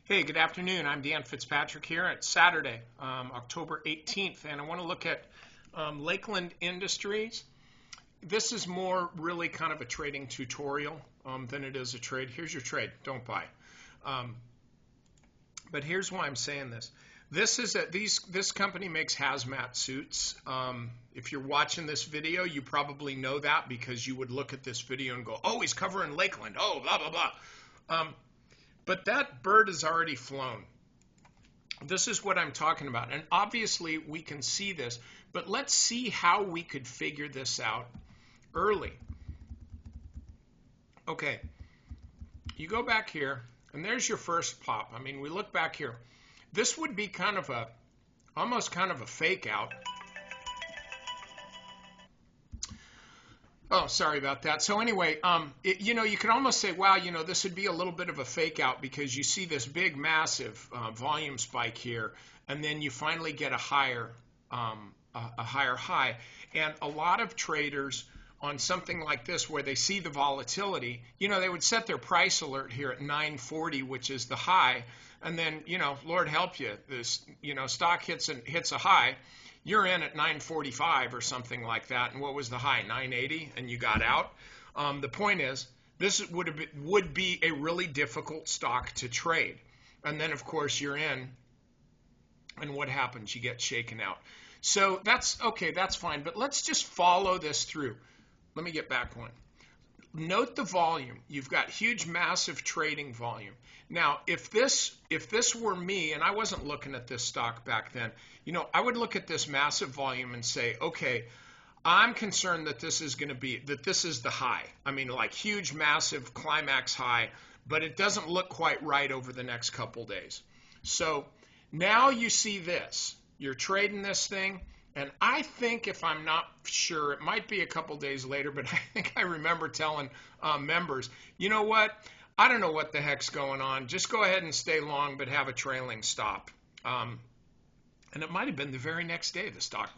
Hey, good afternoon. I'm Dan Fitzpatrick here. It's Saturday, October 18th, and I want to look at Lakeland Industries. This is more really kind of a trading tutorial than it is a trade. Here's your trade. Don't buy. But here's why I'm saying this. This company makes hazmat suits. If you're watching this video, you probably know that because you would look at this video and go, "Oh, he's covering Lakeland. Oh, blah blah blah." But that bird has already flown. This is what I'm talking about. And obviously we can see this, but let's see how we could figure this out early. Okay, you go back here, and there's your first pop. I mean, we look back here. This would be kind of almost kind of a fake out. Oh, sorry about that. So anyway, you could almost say, wow, this would be a little bit of a fake out because you see this big, massive volume spike here, and then you finally get a higher high. And a lot of traders on something like this where they see the volatility, they would set their price alert here at 940, which is the high, and then, Lord help you, this, stock hits a high. You're in at 945 or something like that, and what was the high? 980, and you got out. The point is, this would be a really difficult stock to trade. And then, of course, you're in, and what happens? You get shaken out. So that's okay, that's fine, but let's just follow this through. Let me get back one. Note the volume. You've got huge, massive trading volume. Now, if this were me, and I wasn't looking at this stock back then, I would look at this massive volume and say, okay, I'm concerned that this is the high. I mean, like huge, massive climax high, but it doesn't look quite right over the next couple days. So now you see this. You're trading this thing. And I think, if I'm not sure, it might be a couple days later, but I think I remember telling members, you know what? I don't know what the heck's going on. Just go ahead and stay long, but have a trailing stop. And it might have been the very next day the stock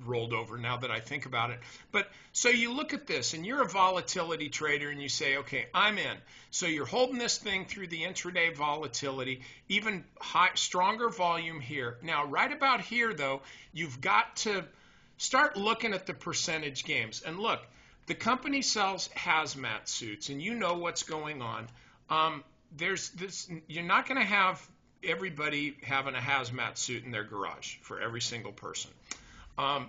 rolled over, now that I think about it. But so you look at this, and you're a volatility trader, and you say, okay, I'm in. So you're holding this thing through the intraday volatility, even stronger volume here. Now, right about here, though, you've got to start looking at the percentage gains. And look, the company sells hazmat suits, and you know what's going on. You're not going to have everybody having a hazmat suit in their garage for every single person.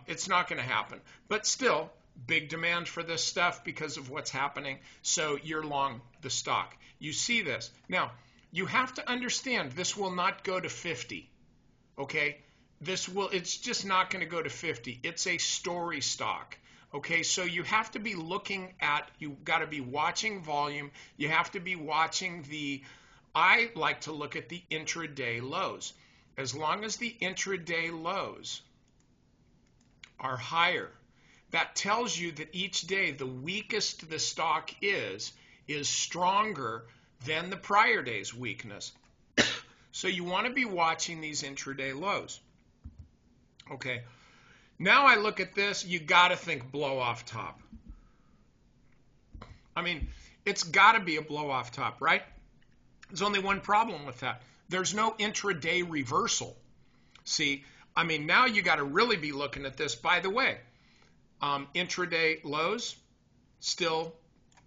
It's not going to happen, but still big demand for this stuff because of what's happening. So you're long the stock. You see this. Now, you have to understand this will not go to 50. Okay. It's just not going to go to 50. It's a story stock. Okay. So you have to be you've got to be watching volume. You have to be watching I like to look at the intraday lows. As long as the intraday lows are higher, that tells you that each day the weakest the stock is stronger than the prior day's weakness. So you want to be watching these intraday lows. Okay, now I look at this, you got to think blow off top. I mean, it's got to be a blow off top, right? There's only one problem with that. There's no intraday reversal. See, I mean, now you got to really be looking at this. By the way, intraday lows still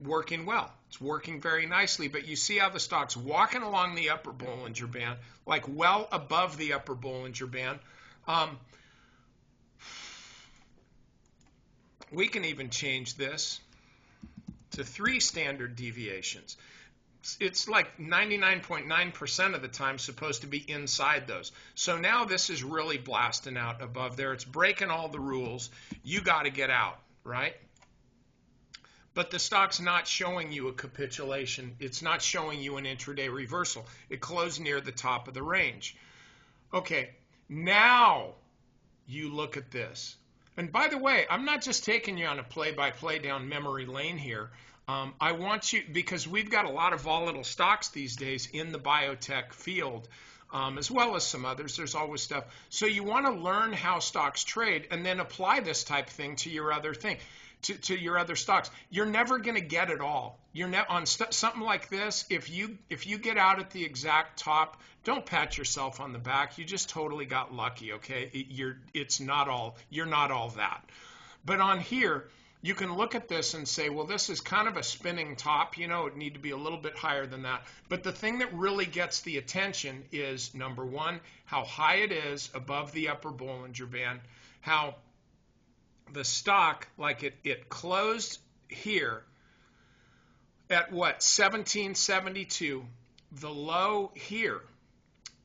working well. It's working very nicely, but you see how the stock's walking along the upper Bollinger Band, like well above the upper Bollinger Band. We can even change this to 3 standard deviations. It's like 99.9% of the time supposed to be inside those. So now this is really blasting out above there. It's breaking all the rules. You got to get out, right? But the stock's not showing you a capitulation. It's not showing you an intraday reversal. It closed near the top of the range. Okay, now you look at this. And by the way, I'm not just taking you on a play-by-play down memory lane here. I want you, because we've got a lot of volatile stocks these days in the biotech field, as well as some others. There's always stuff. So you want to learn how stocks trade and then apply this type of thing to your other thing. to your other stocks. You're never going to get it all. You're on something like this. If you get out at the exact top, don't pat yourself on the back. You just totally got lucky. Okay, you're not all that. But on here, you can look at this and say, well, this is kind of a spinning top. It would need to be a little bit higher than that. But the thing that really gets the attention is, number one, how high it is above the upper Bollinger Band, how the stock, like it closed here at what, 1772. The low here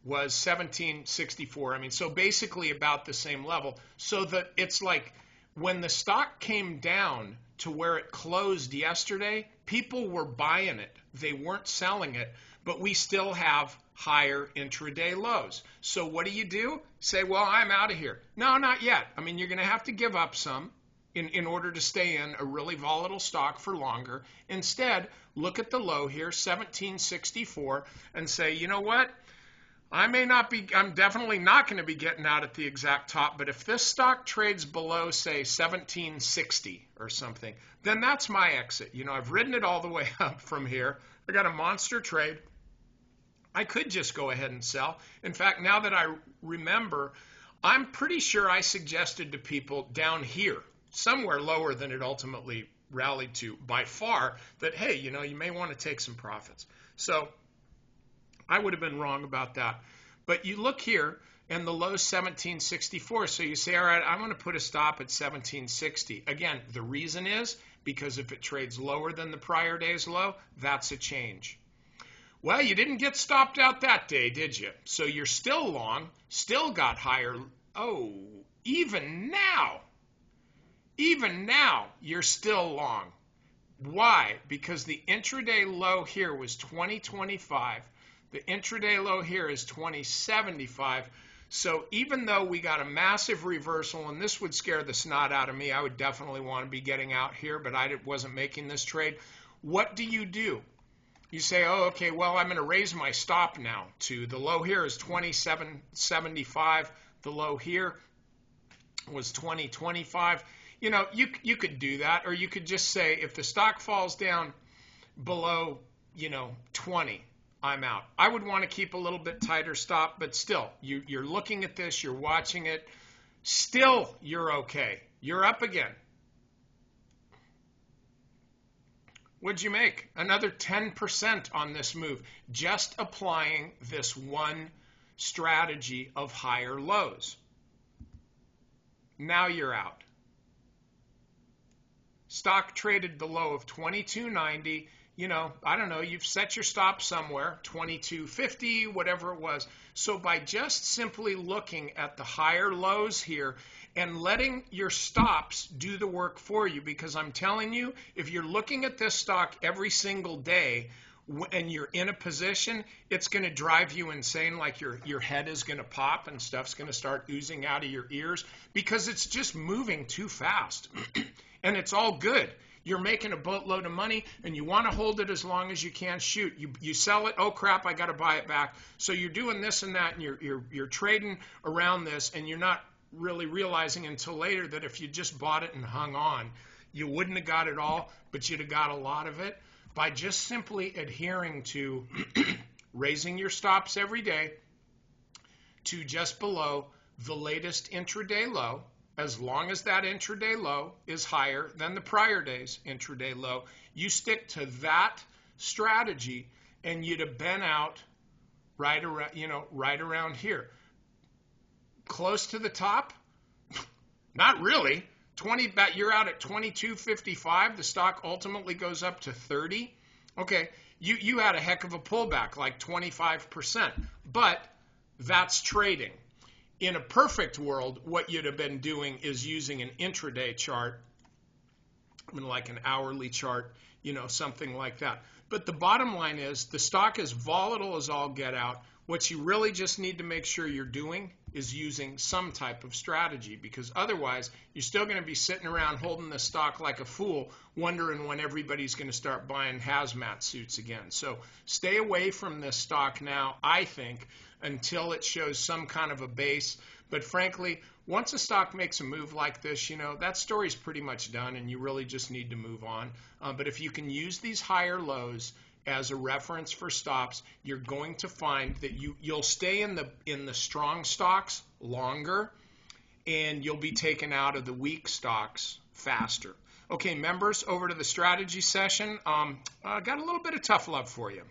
was 1764. I mean, so basically about the same level. So that it's like when the stock came down to where it closed yesterday, people were buying it. They weren't selling it, but we still have higher intraday lows. So what do? Say, well, I'm out of here. No, not yet. I mean, you're going to have to give up some in order to stay in a really volatile stock for longer. Instead, look at the low here, 1764, and say, you know what? I'm definitely not going to be getting out at the exact top, but if this stock trades below, say, 1760 or something, then that's my exit. I've ridden it all the way up from here. I got a monster trade. I could just go ahead and sell. In fact, now that I remember, I'm pretty sure I suggested to people down here, somewhere lower than it ultimately rallied to by far, that, hey, you may want to take some profits. So I would have been wrong about that. But you look here, and the low is 1764. So you say, all right, I'm going to put a stop at 1760. Again, the reason is because if it trades lower than the prior day's low, that's a change. Well, you didn't get stopped out that day, did you? So you're still long, still got higher. Oh, even now, you're still long. Why? Because the intraday low here was 2025. The intraday low here is 2075. So even though we got a massive reversal, and this would scare the snot out of me, I would definitely want to be getting out here, but I wasn't making this trade. What do? You say, oh, okay, well, I'm going to raise my stop now to the low here is 2775. The low here was 2025. You could do that, or you could just say if the stock falls down below, 20, I'm out. I would want to keep a little bit tighter stop, but still, you're looking at this, you're watching it. Still, you're okay. You're up again. What'd you make? Another 10% on this move, just applying this one strategy of higher lows. Now you're out. Stock traded the low of 22.90. I don't know, you've set your stop somewhere, 22.50, whatever it was. So by just simply looking at the higher lows here and letting your stops do the work for you, because I'm telling you, if you're looking at this stock every single day and you're in a position, it's going to drive you insane, like your head is going to pop and stuff's going to start oozing out of your ears because it's just moving too fast. And it's all good. You're making a boatload of money and you want to hold it as long as you can. Shoot, you sell it. Oh crap, I got to buy it back. So you're doing this and that, and you're trading around this, and you're not really realizing until later that if you just bought it and hung on, you wouldn't have got it all, but you'd have got a lot of it by just simply adhering to raising your stops every day to just below the latest intraday low. As long as that intraday low is higher than the prior day's intraday low, you stick to that strategy, and you'd have been out right around here. Close to the top? Not really. You're out at 22.55. The stock ultimately goes up to 30. Okay, you had a heck of a pullback, like 25%, but that's trading. In a perfect world, what you'd have been doing is using an intraday chart, like an hourly chart, something like that. But the bottom line is the stock is volatile as all get out. What you really just need to make sure you're doing is using some type of strategy, because otherwise you're still going to be sitting around holding the stock like a fool, wondering when everybody's going to start buying hazmat suits again. So stay away from this stock now, I think, until it shows some kind of a base. But frankly, once a stock makes a move like this, that story's pretty much done and you really just need to move on. But if you can use these higher lows as a reference for stops, you're going to find that you'll stay in the strong stocks longer and you'll be taken out of the weak stocks faster. Okay, members, over to the strategy session. Got a little bit of tough love for you.